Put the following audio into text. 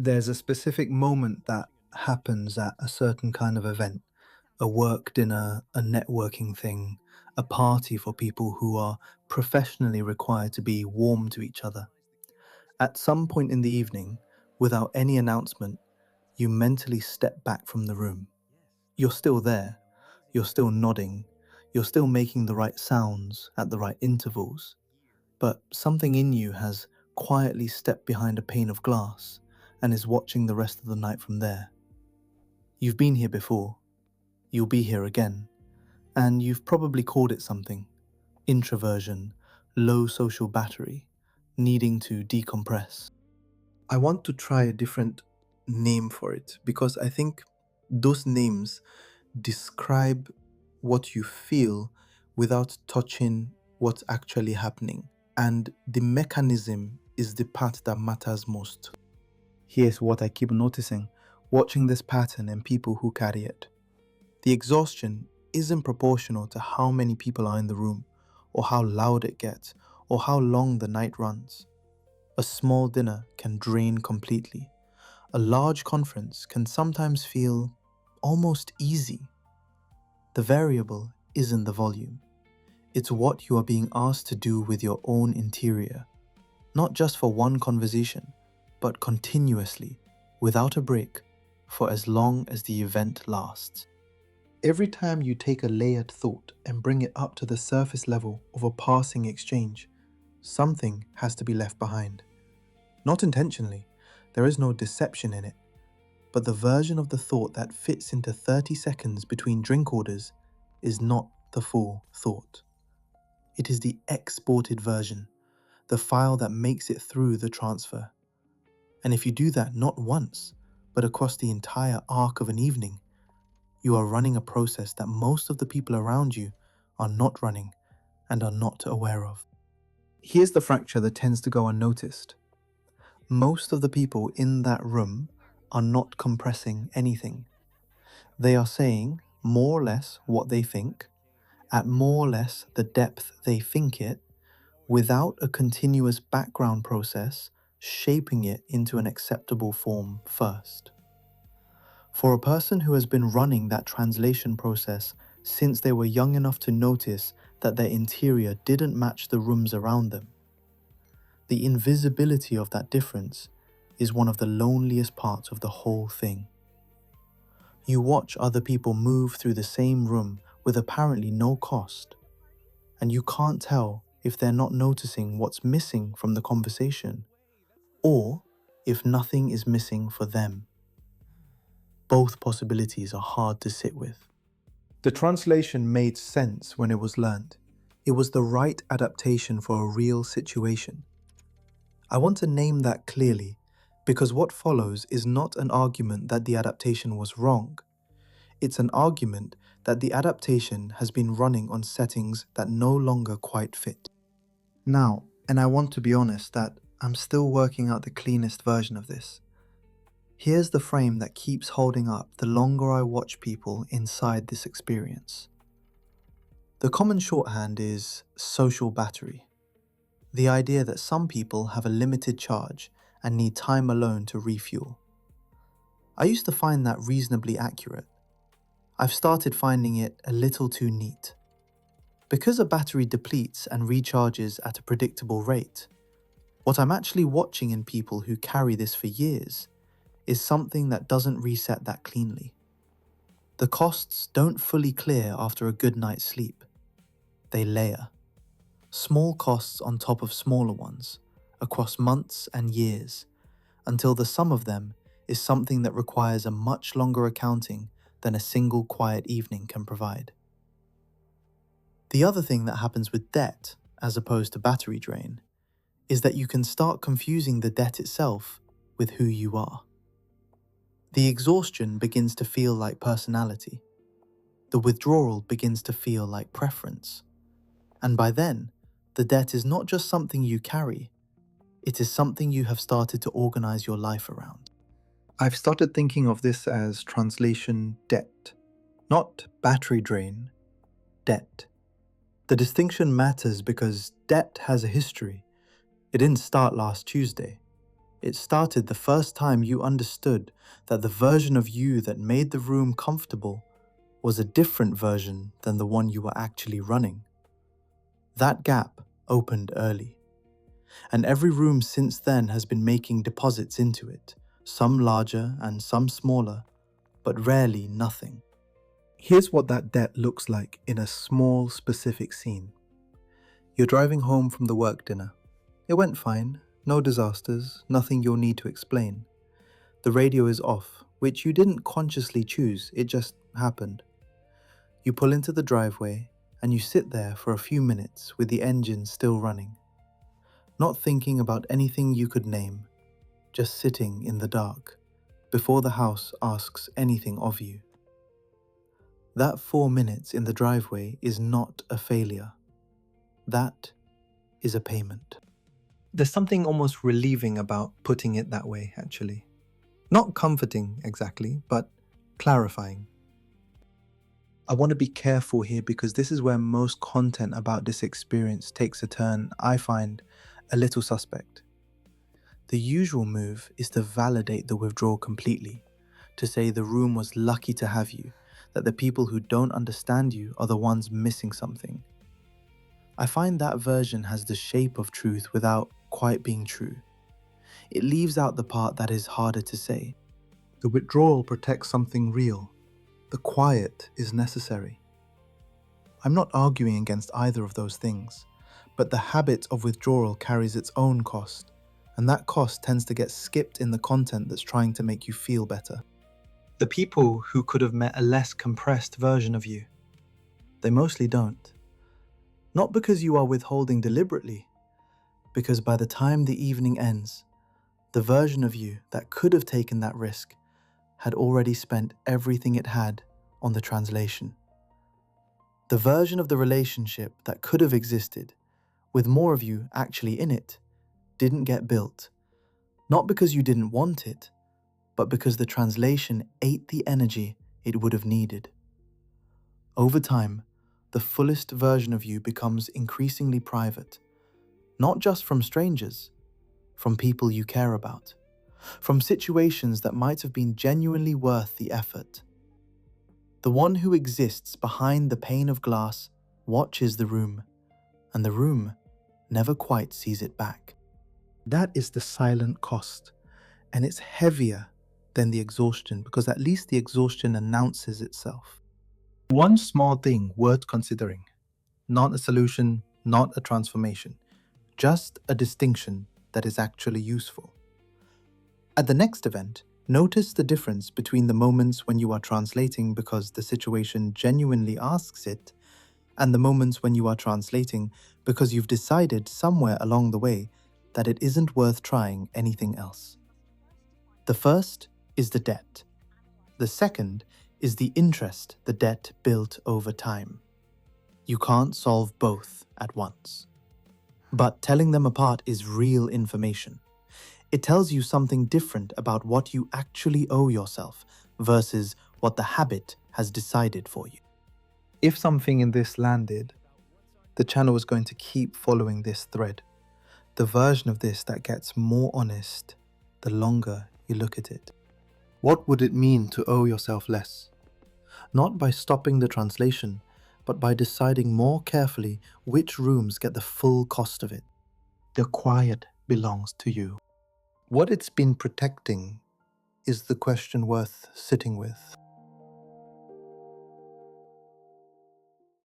There's a specific moment that happens at a certain kind of event, a work dinner, a networking thing, a party for people who are professionally required to be warm to each other. At some point in the evening, without any announcement, you mentally step back from the room. You're still there, you're still nodding, you're still making the right sounds at the right intervals, but something in you has quietly stepped behind a pane of glass and is watching the rest of the night from there. You've been here before, you'll be here again, and you've probably called it something: introversion, low social battery, needing to decompress. I want to try a different name for it because I think those names describe what you feel without touching what's actually happening. And the mechanism is the part that matters most. Here's what I keep noticing, watching this pattern in people who carry it. The exhaustion isn't proportional to how many people are in the room, or how loud it gets, or how long the night runs. A small dinner can drain completely. A large conference can sometimes feel almost easy. The variable isn't the volume. It's what you are being asked to do with your own interior, not just for one conversation, but continuously, without a break, for as long as the event lasts. Every time you take a layered thought and bring it up to the surface level of a passing exchange, something has to be left behind. Not intentionally, there is no deception in it, but the version of the thought that fits into 30 seconds between drink orders is not the full thought. It is the exported version, the file that makes it through the transfer. And if you do that not once, but across the entire arc of an evening, you are running a process that most of the people around you are not running and are not aware of. Here's the fracture that tends to go unnoticed. Most of the people in that room are not compressing anything. They are saying more or less what they think, at more or less the depth they think it, without a continuous background process shaping it into an acceptable form first. For a person who has been running that translation process since they were young enough to notice that their interior didn't match the rooms around them, the invisibility of that difference is one of the loneliest parts of the whole thing. You watch other people move through the same room with apparently no cost, and you can't tell if they're not noticing what's missing from the conversation, or if nothing is missing for them. Both possibilities are hard to sit with. The translation made sense when it was learned. It was the right adaptation for a real situation. I want to name that clearly because what follows is not an argument that the adaptation was wrong. It's an argument that the adaptation has been running on settings that no longer quite fit. Now, and I want to be honest that I'm still working out the cleanest version of this. Here's the frame that keeps holding up the longer I watch people inside this experience. The common shorthand is social battery. The idea that some people have a limited charge and need time alone to refuel. I used to find that reasonably accurate. I've started finding it a little too neat. Because a battery depletes and recharges at a predictable rate, what I'm actually watching in people who carry this for years is something that doesn't reset that cleanly. The costs don't fully clear after a good night's sleep. They layer. Small costs on top of smaller ones, across months and years, until the sum of them is something that requires a much longer accounting than a single quiet evening can provide. The other thing that happens with debt, as opposed to battery drain, is that you can start confusing the debt itself with who you are. The exhaustion begins to feel like personality. The withdrawal begins to feel like preference. And by then, the debt is not just something you carry, it is something you have started to organize your life around. I've started thinking of this as translation debt, not battery drain, debt. The distinction matters because debt has a history. It didn't start last Tuesday. It started the first time you understood that the version of you that made the room comfortable was a different version than the one you were actually running. That gap opened early, and every room since then has been making deposits into it, some larger and some smaller, but rarely nothing. Here's what that debt looks like in a small, specific scene. You're driving home from the work dinner. It went fine, no disasters, nothing you'll need to explain. The radio is off, which you didn't consciously choose, it just happened. You pull into the driveway and you sit there for a few minutes with the engine still running. Not thinking about anything you could name, just sitting in the dark, before the house asks anything of you. That 4 minutes in the driveway is not a failure. That is a payment. There's something almost relieving about putting it that way, actually. Not comforting exactly, but clarifying. I want to be careful here because this is where most content about this experience takes a turn I find a little suspect. The usual move is to validate the withdrawal completely, to say the room was lucky to have you, that the people who don't understand you are the ones missing something. I find that version has the shape of truth without quite being true. It leaves out the part that is harder to say. The withdrawal protects something real. The quiet is necessary. I'm not arguing against either of those things, but the habit of withdrawal carries its own cost, and that cost tends to get skipped in the content that's trying to make you feel better. The people who could have met a less compressed version of you, they mostly don't. Not because you are withholding deliberately, because by the time the evening ends, the version of you that could have taken that risk had already spent everything it had on the translation. The version of the relationship that could have existed, with more of you actually in it, didn't get built, not because you didn't want it, but because the translation ate the energy it would have needed. Over time, the fullest version of you becomes increasingly private, not just from strangers, from people you care about, from situations that might have been genuinely worth the effort. The one who exists behind the pane of glass watches the room, and the room never quite sees it back. That is the silent cost, and it's heavier than the exhaustion because at least the exhaustion announces itself. One small thing worth considering, not a solution, not a transformation, just a distinction that is actually useful. At the next event, notice the difference between the moments when you are translating because the situation genuinely asks it, and the moments when you are translating because you've decided somewhere along the way that it isn't worth trying anything else. The first is the debt. The second is the interest the debt built over time. You can't solve both at once. But telling them apart is real information. It tells you something different about what you actually owe yourself versus what the habit has decided for you. If something in this landed, the channel is going to keep following this thread. The version of this that gets more honest the longer you look at it. What would it mean to owe yourself less? Not by stopping the translation, but by deciding more carefully which rooms get the full cost of it. The quiet belongs to you. What it's been protecting is the question worth sitting with.